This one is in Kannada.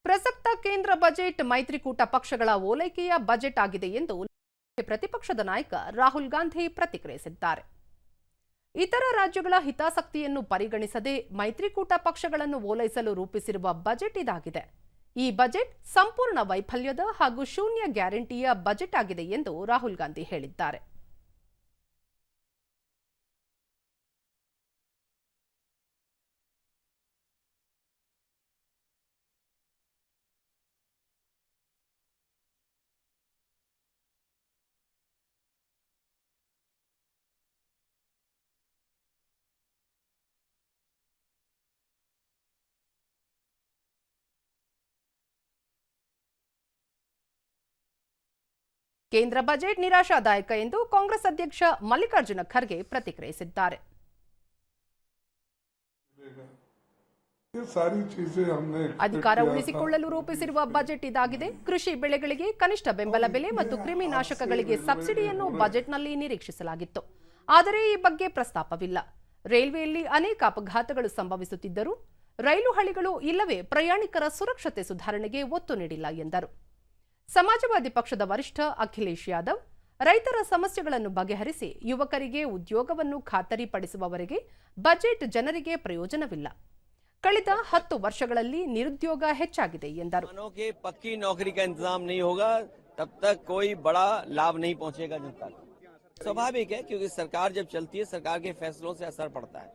ಪ್ರಸಕ್ತ ಕೇಂದ್ರ ಬಜೆಟ್ ಮೈತ್ರಿಕೂಟ ಪಕ್ಷಗಳ ಓಲೈಕೆಯ ಬಜೆಟ್ ಆಗಿದೆ ಎಂದು ಪ್ರತಿಪಕ್ಷದ ನಾಯಕ ರಾಹುಲ್ ಗಾಂಧಿ ಪ್ರತಿಕ್ರಿಯಿಸಿದ್ದಾರೆ. ಇತರ ರಾಜ್ಯಗಳ ಹಿತಾಸಕ್ತಿಯನ್ನು ಪರಿಗಣಿಸದೆ ಮೈತ್ರಿಕೂಟ ಪಕ್ಷಗಳನ್ನು ಓಲೈಸಲು ರೂಪಿಸಿರುವ ಬಜೆಟ್ ಇದಾಗಿದೆ. ಈ ಬಜೆಟ್ ಸಂಪೂರ್ಣ ವೈಫಲ್ಯದ ಹಾಗೂ ಶೂನ್ಯ ಗ್ಯಾರಂಟಿಯ ಬಜೆಟ್ ಆಗಿದೆ ಎಂದು ರಾಹುಲ್ ಗಾಂಧಿ ಹೇಳಿದ್ದಾರೆ. ಕೇಂದ್ರ ಬಜೆಟ್ ನಿರಾಶಾದಾಯಕ ಎಂದು ಕಾಂಗ್ರೆಸ್ ಅಧ್ಯಕ್ಷ ಮಲ್ಲಿಕಾರ್ಜುನ ಖರ್ಗೆ ಪ್ರತಿಕ್ರಿಯಿಸಿದ್ದಾರೆ. ಅಧಿಕಾರ ಉಳಿಸಿಕೊಳ್ಳಲು ರೂಪಿಸಿರುವ ಬಜೆಟ್ ಇದಾಗಿದೆ. ಕೃಷಿ ಬೆಳೆಗಳಿಗೆ ಕನಿಷ್ಠ ಬೆಂಬಲ ಬೆಲೆ ಮತ್ತು ಕ್ರಿಮಿನಾಶಕಗಳಿಗೆ ಸಬ್ಸಿಡಿಯನ್ನು ಬಜೆಟ್ನಲ್ಲಿ ನಿರೀಕ್ಷಿಸಲಾಗಿತ್ತು. ಆದರೆ ಈ ಬಗ್ಗೆ ಪ್ರಸ್ತಾಪವಿಲ್ಲ. ರೈಲ್ವೆಯಲ್ಲಿ ಅನೇಕ ಅಪಘಾತಗಳು ಸಂಭವಿಸುತ್ತಿದ್ದರೂ ರೈಲು ಹಳಿಗಳು ಇಲ್ಲವೇ ಪ್ರಯಾಣಿಕರ ಸುರಕ್ಷತೆ ಸುಧಾರಣೆಗೆ ಒತ್ತು ನೀಡಿಲ್ಲ ಎಂದರು. ಸಮಾಜವಾದಿ ಪಕ್ಷದ ವರಿಷ್ಠ ಅಖಿಲೇಶ್ ಯಾದವ್ ರೈತರ ಸಮಸ್ಯೆಗಳನ್ನು ಬಗೆಹರಿಸಿ ಯುವಕರಿಗೆ ಉದ್ಯೋಗವನ್ನು ಖಾತರಿಪಡಿಸುವವರೆಗೆ ಬಜೆಟ್ ಜನರಿಗೆ ಪ್ರಯೋಜನವಿಲ್ಲ. ಕಳೆದ 10 ವರ್ಷಗಳಲ್ಲಿ ನಿರುದ್ಯೋಗ ಹೆಚ್ಚಾಗಿದೆ ಎಂದರು. पक्की नौकरी का इंतजाम नहीं होगा तब तक कोई बड़ा लाभ नहीं पहुंचेगा जनता को. स्वाभाविक है क्योंकि सरकार जब चलती है सरकार के फैसलों से असर पड़ता है.